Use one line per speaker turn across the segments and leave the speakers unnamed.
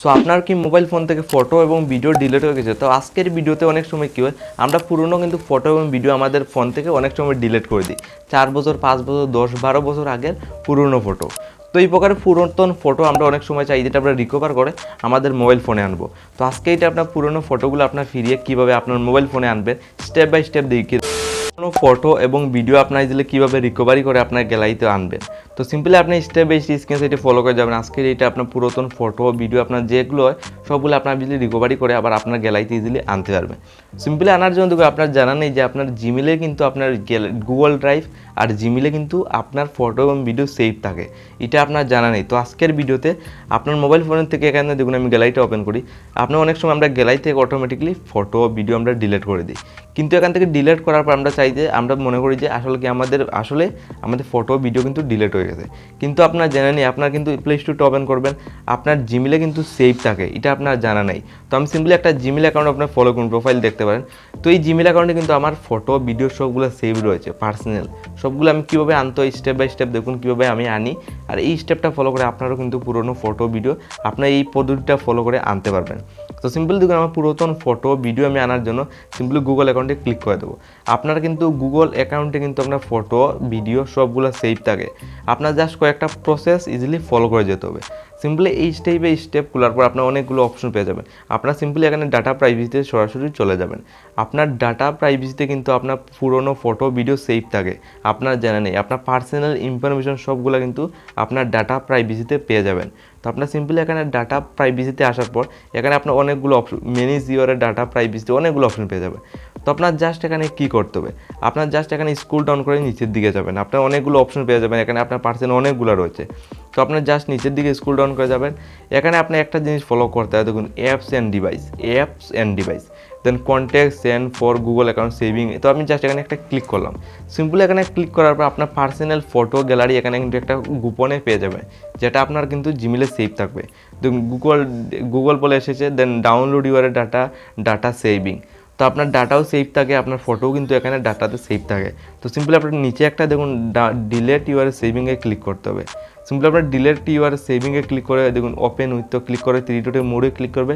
So আপনার কি mobile phone থেকে ফটো এবং ভিডিও ডিলিট হয়ে গেছে? তো আজকের ভিডিওতে অনেক সময় কী হয়, আমরা পুরনো কিন্তু ফটো এবং ভিডিও আমাদের ফোন থেকে অনেক সময় ডিলিট করে দিই। 4 বছর, 5 বছর, 10-12 বছর আগের পুরনো ফটো। তো এই প্রকারের পুরাতন ফটো আমরা অনেক সময় চাই যেটা আমরা রিকভার করে আমাদের মোবাইল ফোনে আনবো। তো আজকে এটা আপনার পুরনো ফটোগুলো আপনার ফিরিয়ে কীভাবে আপনার মোবাইল ফোনে আনবেন স্টেপ বাই স্টেপ দেখিয়ে কোনো ফটো এবং ভিডিও আপনার দিলে কীভাবে রিকভারি করে আপনার গ্যালারিতে আনবেন। তো সিম্পলি আপনি স্টেপ বাই স্টেপ স্ক্রিন সাইটে ফলো করে যাবেন। আজকের এটা আপনার পুরাতন ফটো ভিডিও আপনার যেগুলো হয় সবগুলো আপনার ইজিলি রিকভারি করে আবার আপনার গ্যালারিতে ইজিলি আনতে পারবেন। সিম্পলি আনার জন্য দেখুন আপনার জানা নেই যে আপনার জিমেলে কিন্তু আপনার গুগল ড্রাইভ আর জিমেলে কিন্তু আপনার ফটো এবং ভিডিও সেভ থাকে, এটা আপনার জানা নেই। তো আজকের ভিডিওতে আপনার মোবাইল ফোনের থেকে এখানে দেখুন আমি গ্যালারিটা ওপেন করি। আপনার অনেক সময় আমরা গ্যালারি থেকে অটোমেটিকলি ফটো ভিডিও আমরা ডিলিট করে দিই, কিন্তু এখান থেকে ডিলিট করার পর আমরা চাই যে আমরা মনে করি যে আমাদের ফটো ভিডিও কিন্তু ডিলিট হয়ে গেছে, কিন্তু আপনার জানা নেই। আপনার কিন্তু প্লে স্টোরটা ওপেন করবেন, আপনার জিমেলে কিন্তু সেভ থাকে, এটা আপনার জানা নেই। তো আমি সিম্পলি একটা জিমেল অ্যাকাউন্ট আপনার ফলো করুন, প্রোফাইল দেখতে পারেন। তো এই জিমেল অ্যাকাউন্টে কিন্তু আমার ফটো ভিডিও সবগুলো সেভ রয়েছে, পার্সোনাল সবগুলো। আমি কীভাবে আনতে হয় স্টেপ বাই স্টেপ দেখুন কীভাবে আমি আনি, আর এই স্টেপটা ফলো করে আপনারও কিন্তু পুরনো ফটো ভিডিও আপনার এই পদ্ধতিটা ফলো করে আনতে পারবেন। তো সিম্পলি দেখুন আমার পুরাতন ফটো ভিডিও আমি আনার জন্য সিম্পলি গুগল অ্যাকাউন্টে ক্লিক করে দেবো। আপনার কিন্তু গুগল অ্যাকাউন্টে কিন্তু আপনার ফটো ভিডিও সবগুলো সেভ থাকে। আপনার জাস্ট কয়েকটা প্রসেস ইজিলি ফলো করে যেতে হবে। সিম্পলি এই স্টেপে স্টেপ খোলার পর আপনার অনেকগুলো অপশন পেয়ে যাবেন। আপনার সিম্পলি এখানে ডাটা প্রাইভেসিতে সরাসরি চলে যাবেন। আপনার ডাটা প্রাইভেসিতে কিন্তু আপনার পুরনো ফটো ভিডিও সেভ থাকে, আপনার জানা নেই। আপনার পার্সোনাল ইনফরমেশন সবগুলো কিন্তু আপনার ডাটা প্রাইভেসিতে পেয়ে যাবেন। তো আপনার সিম্পলি এখানে ডাটা প্রাইভেসিতে আসার পর এখানে আপনার অনেকগুলো অপশন, ম্যানেজ ইউর ডাটা প্রাইভেসিতে অনেকগুলো অপশন পেয়ে যাবে। তো আপনার জাস্ট এখানে কী করতে হবে, আপনার জাস্ট এখানে স্ক্রল ডাউন করে নিচের দিকে যাবেন। আপনার অনেকগুলো অপশন পেয়ে যাবেন, এখানে আপনার পার্সোনাল অনেকগুলো রয়েছে। তো আপনার জাস্ট নিচের দিকে স্ক্রল ডাউন করে যাবেন। এখানে আপনি একটা জিনিস ফলো করতে হয়, দেখুন apps and device, then contact send for Google account saving. তো আমি জাস্ট এখানে একটা ক্লিক করলাম। সিম্পলি এখানে ক্লিক করার পর আপনার পার্সোনাল ফটো গ্যালারি এখানে কিন্তু একটা গোপনে পেয়ে যাবে, যেটা আপনার কিন্তু জিমেলে সেভ থাকবে। দেখুন গুগল বলে এসেছে, দেন ডাউনলোড ইউর ডাটা সেভিং। তো আপনার ডাটাও সেভ থাকে, আপনার ফটোও কিন্তু এখানে ডাটাতে সেভ থাকে। তো সিম্পলি আপনার নিচে একটা দেখুন ডিলেট ইউর সেভিংয়ে ক্লিক করতে হবে। সিম্পলি আপনার ডিলেট ইউর সেভিংয়ে ক্লিক করে দেখুন ওপেন উইথ ক্লিক করে 3 ডটে মোড়ে ক্লিক করবে।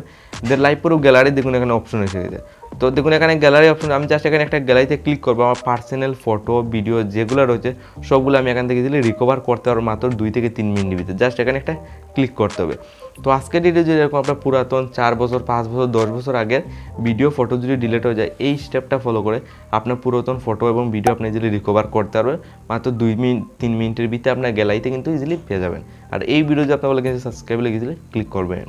দেন লাইভ পুরো গ্যালারি দেখুন এখানে অপশন এসে গেছে। তো দেখুন এখানে গ্যালারি অপশন, আমি জাস্ট এখানে একটা গ্যালারিতে ক্লিক করবো। আমার পার্সোনাল ফটো ভিডিও যেগুলো রয়েছে সবগুলো আমি এখান থেকে ইজিলি রিকভার করতে পারবো মাত্র 2 থেকে 3 মিনিটের ভিতরে। জাস্ট এখানে একটা ক্লিক করতে হবে। তো আজকের ভিডিও যদি এরকম আপনার পুরাতন 4 বছর, 5 বছর, 10 বছর আগের ভিডিও ফটো যদি ডিলিট হয়ে যায়, এই স্টেপটা ফলো করে আপনার পুরাতন ফটো এবং ভিডিও আপনি ইজিলি রিকভার করতে পারবেন মাত্র 2-3 মিনিটের ভিতরে আপনার গ্যালারিতে কিন্তু ইজিলি পেয়ে যাবেন। আর এই ভিডিও যদি আপনার বলে সাবস্ক্রাইব ইজিলি ক্লিক করবেন।